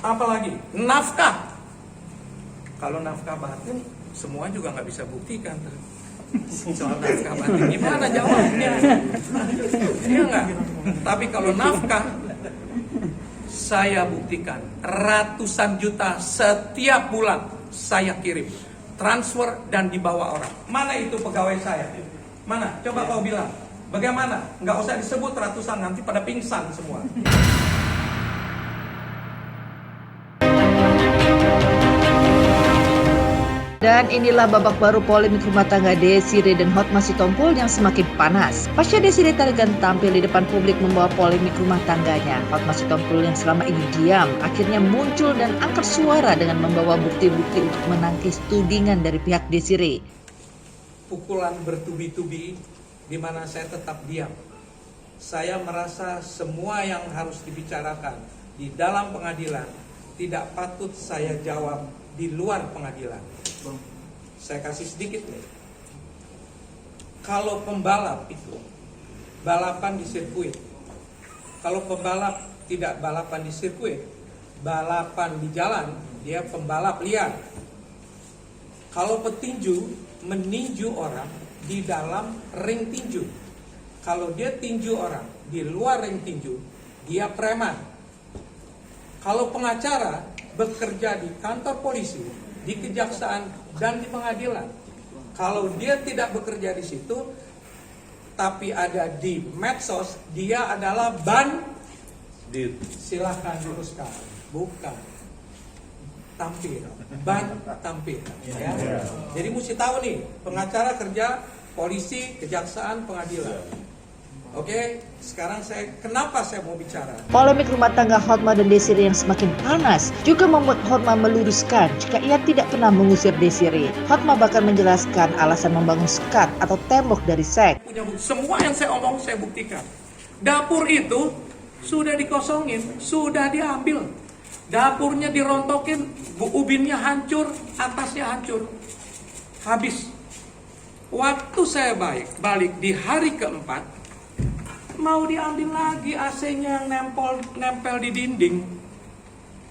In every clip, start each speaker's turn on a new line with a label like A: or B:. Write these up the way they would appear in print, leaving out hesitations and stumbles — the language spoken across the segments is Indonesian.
A: Apalagi nafkah. Kalau nafkah batin semua juga nggak bisa buktikan tuh. Soal nafkah batin gimana jawabnya? Iya nggak? Tapi kalau nafkah saya buktikan ratusan juta setiap bulan saya kirim, transfer dan dibawa orang. Mana itu pegawai saya? Mana? Coba kau bilang. Bagaimana? Nggak usah disebut ratusan, nanti pada pingsan semua.
B: Dan inilah babak baru polemik rumah tangga Desiree dan Hotma Sitompul yang semakin panas. Pasca Desiree Tarigan tampil di depan publik membawa polemik rumah tangganya, Hotma Sitompul yang selama ini diam akhirnya muncul dan angkat suara dengan membawa bukti-bukti untuk menangkis tudingan dari pihak Desiree.
A: Pukulan bertubi-tubi di mana saya tetap diam. Saya merasa semua yang harus dibicarakan di dalam pengadilan tidak patut saya jawab di luar pengadilan. Saya kasih sedikit nih. Kalau pembalap itu balapan di sirkuit, kalau pembalap tidak balapan di sirkuit, balapan di jalan, dia pembalap liar. Kalau petinju meninju orang di dalam ring tinju, kalau dia tinju orang di luar ring tinju, dia preman. Kalau pengacara bekerja di kantor polisi, di kejaksaan dan di pengadilan, kalau dia tidak bekerja di situ tapi ada di medsos, dia adalah bandit. Silahkan luruskan, bukan tampil, tampil ya. Jadi mesti tahu nih, pengacara kerja polisi, kejaksaan, pengadilan. Oke, sekarang kenapa saya mau bicara?
B: Polemik rumah tangga Hotma dan Desiree yang semakin panas juga membuat Hotma meluruskan jika ia tidak pernah mengusir Desiree. Hotma bahkan menjelaskan alasan membangun sekat atau tembok dari seks.
A: Semua yang saya omong saya buktikan. Dapur itu sudah dikosongin, sudah diambil. Dapurnya dirontokin, ubinnya hancur, atasnya hancur. Habis. Waktu saya balik di hari keempat, mau diambil lagi AC-nya yang nempel di dinding,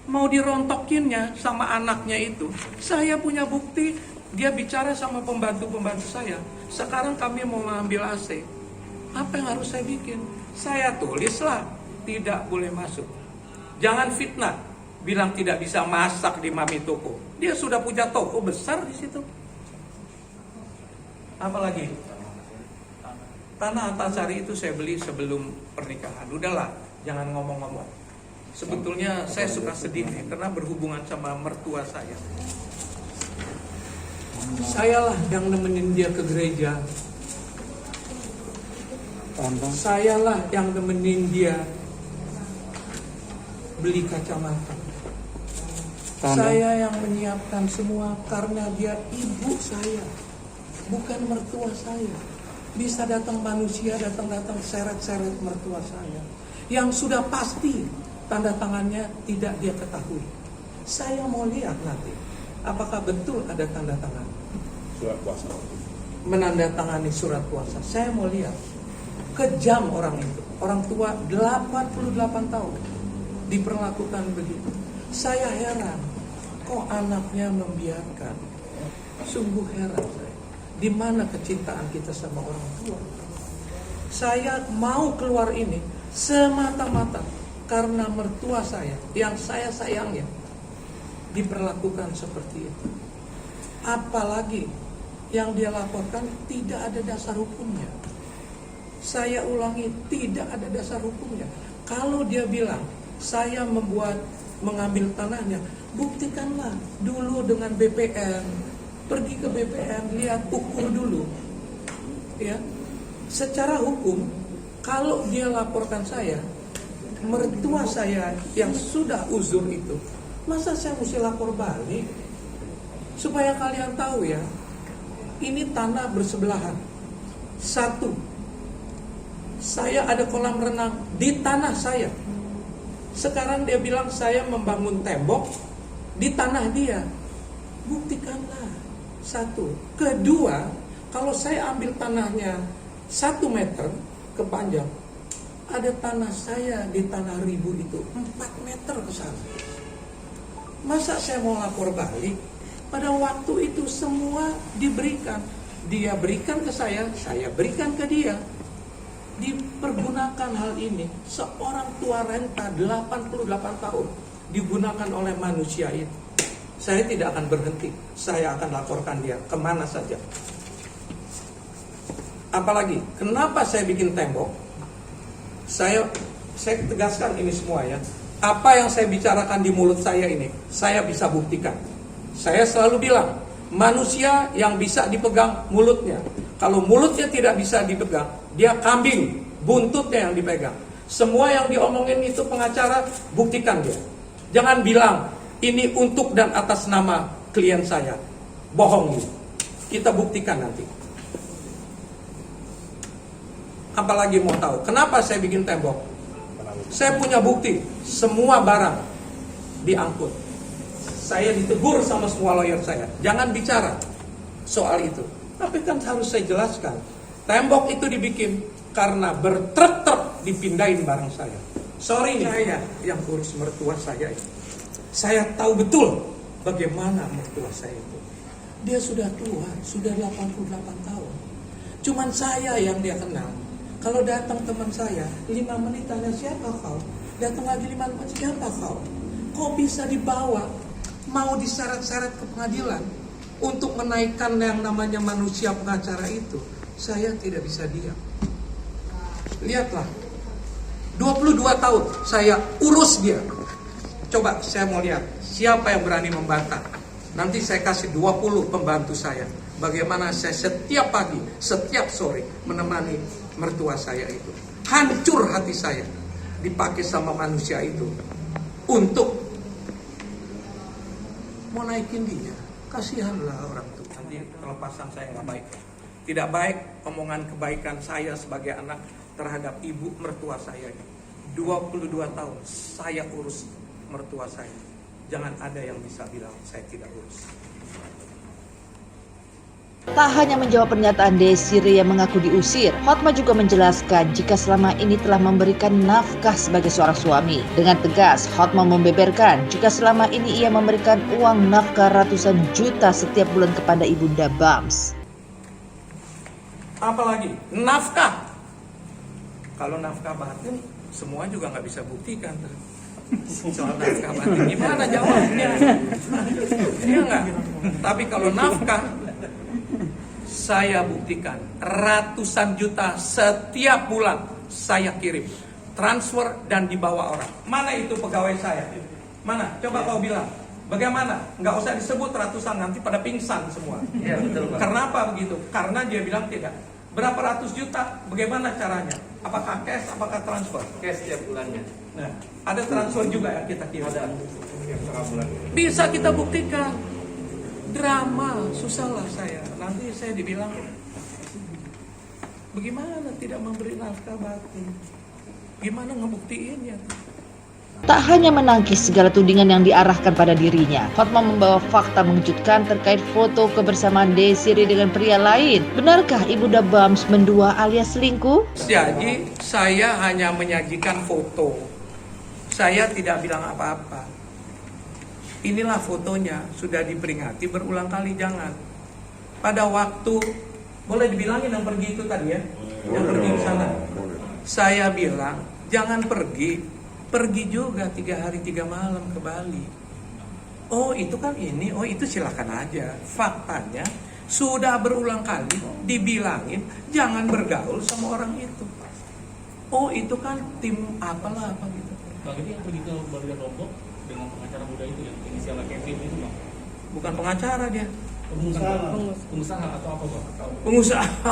A: mau dirontokinnya sama anaknya itu. Saya punya bukti, dia bicara sama pembantu-pembantu saya. Sekarang kami mau ngambil AC. Apa yang harus saya bikin? Saya tulislah, tidak boleh masuk. Jangan fitnah, bilang tidak bisa masak di Mami Toko. Dia sudah punya toko besar di situ. Apalagi? Tanah Antasari itu saya beli sebelum pernikahan. Udahlah, jangan ngomong-ngomong. Sebetulnya saya suka sedih nih, karena berhubungan sama mertua saya. Sayalah yang nemenin dia ke gereja. Sayalah yang nemenin dia beli kacamata. Saya yang menyiapkan semua karena dia ibu saya, bukan mertua saya. Bisa datang manusia, datang seret-seret mertua saya yang sudah pasti tanda tangannya tidak dia ketahui. Saya mau lihat nanti apakah betul ada tanda tangan surat kuasa, menandatangani surat kuasa. Saya mau lihat. Kejam orang itu, orang tua 88 tahun diperlakukan begitu. Saya heran, kok anaknya membiarkan. Sungguh heran saya. Di mana kecintaan kita sama orang tua? Saya mau keluar ini semata-mata karena mertua saya yang saya sayangnya diperlakukan seperti itu. Apalagi yang dia laporkan tidak ada dasar hukumnya. Saya ulangi, tidak ada dasar hukumnya. Kalau dia bilang saya mengambil tanahnya, buktikanlah dulu dengan BPN. Pergi ke BPN, lihat, ukur dulu. Ya. Secara hukum, kalau dia laporkan saya, mertua saya yang sudah uzur itu, masa saya mesti lapor balik? Supaya kalian tahu ya, ini tanah bersebelahan. Satu, saya ada kolam renang di tanah saya. Sekarang dia bilang saya membangun tembok di tanah dia. Buktikanlah. Satu. Kedua, kalau saya ambil tanahnya 1 meter kepanjang, ada tanah saya di Tanah Ribu itu 4 meter ke sana. Masa saya mau lapor balik? Pada waktu itu semua diberikan. Dia berikan ke saya berikan ke dia. Dipergunakan hal ini. Seorang tua renta 88 tahun digunakan oleh manusia itu. Saya tidak akan berhenti. Saya akan laporkan dia kemana saja. Apalagi, kenapa saya bikin tembok? Saya tegaskan ini semua ya. Apa yang saya bicarakan di mulut saya ini, saya bisa buktikan. Saya selalu bilang, manusia yang bisa dipegang mulutnya. Kalau mulutnya tidak bisa dipegang, dia kambing, buntutnya yang dipegang. Semua yang diomongin itu pengacara, buktikan dia. Jangan bilang, ini untuk dan atas nama klien saya. Bohong gitu. Kita buktikan nanti. Apalagi mau tahu, kenapa saya bikin tembok? Saya punya bukti, semua barang diangkut. Saya ditegur sama semua lawyer saya, jangan bicara soal itu. Tapi kan harus saya jelaskan, tembok itu dibikin karena bertruk-truk dipindahin barang saya. Sorry nih, saya yang urus mertua saya ini. Saya tahu betul bagaimana mertua saya itu. Dia sudah tua, sudah 88 tahun. Cuman saya yang dia kenal. Kalau datang teman saya, 5 menit tanya siapa kau? Datang lagi 5 menit, siapa kau? Kok bisa dibawa, mau diseret-seret ke pengadilan untuk menaikkan yang namanya manusia pengacara itu? Saya tidak bisa diam. Lihatlah, 22 tahun saya urus dia. Coba saya mau lihat, siapa yang berani membantah? Nanti saya kasih 20 pembantu saya. Bagaimana saya setiap pagi, setiap sore menemani mertua saya itu. Hancur hati saya dipakai sama manusia itu untuk mau naikin dia. Kasihanlah orang itu. Nanti kelepasan saya nggak baik. Tidak baik omongan kebaikan saya sebagai anak terhadap ibu mertua saya. 22 tahun saya urus mertua saya. Jangan ada yang bisa bilang saya tidak urus.
B: Tak hanya menjawab pernyataan Desiree yang mengaku diusir, Hotma juga menjelaskan jika selama ini telah memberikan nafkah sebagai seorang suami. Dengan tegas, Hotma membeberkan jika selama ini ia memberikan uang nafkah ratusan juta setiap bulan kepada Ibunda Bams.
A: Apalagi nafkah. Kalau nafkah batin, semua juga nggak bisa buktikan. Soal nafkah batin, gimana jawabnya? Iya nggak? Tapi kalau nafkah, saya buktikan ratusan juta setiap bulan saya kirim, transfer dan dibawa orang. Mana itu pegawai saya? Mana? Coba kau bilang. Bagaimana? Nggak usah disebut ratusan, nanti pada pingsan semua. Ya, betul, Pak. Kenapa begitu? Karena dia bilang tidak. Berapa ratus juta? Bagaimana caranya? Apakah cash? Apakah transfer?
C: Cash setiap bulannya.
A: Nah, ada transfer juga yang kita kirim.
C: Ada setengah bulan.
A: Bisa kita buktikan. Drama, susahlah saya. Nanti saya dibilang, bagaimana tidak memberi nafkah batin? Gimana ngebuktiinnya?
B: Tak hanya menangkis segala tudingan yang diarahkan pada dirinya, Hotma membawa fakta mengejutkan terkait foto kebersamaan Desiree dengan pria lain. Benarkah Ibunda Bams mendua alias selingkuh?
A: Jadi saya hanya menyajikan foto. Saya tidak bilang apa-apa. Inilah fotonya, sudah diperingati berulang kali, jangan. Pada waktu, boleh dibilangin yang pergi itu tadi ya? Yang pergi ke sana. Saya bilang, jangan pergi. Pergi juga 3 hari 3 malam ke Bali. Oh itu kan ini, oh itu silakan aja. Faktanya, sudah berulang kali dibilangin, jangan bergaul sama orang itu. Oh itu kan tim apalah apa gitu.
D: Bang, ini yang pergi ke Bali dan Lombok dengan pengacara muda itu yang inisialnya Kevin itu, Bang?
A: Bukan pengacara dia.
D: Pengusaha atau apa, Bang?
A: Pengusaha.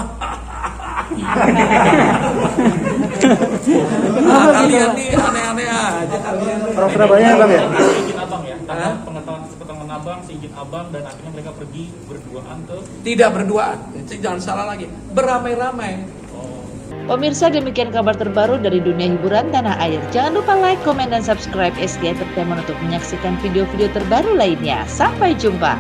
A: Kalian nih aneh-aneh aja kalian.
C: Orang Surabaya Bang ya?
D: Seizin abang ya, karena pengetahuan abang, seizin abang dan akhirnya mereka pergi berduaan ke...
A: Tidak berduaan, jangan salah lagi. Beramai-ramai.
B: Pemirsa, demikian kabar terbaru dari dunia hiburan tanah air. Jangan lupa like, komen, dan subscribe SG Entertainment untuk menyaksikan video-video terbaru lainnya. Sampai jumpa.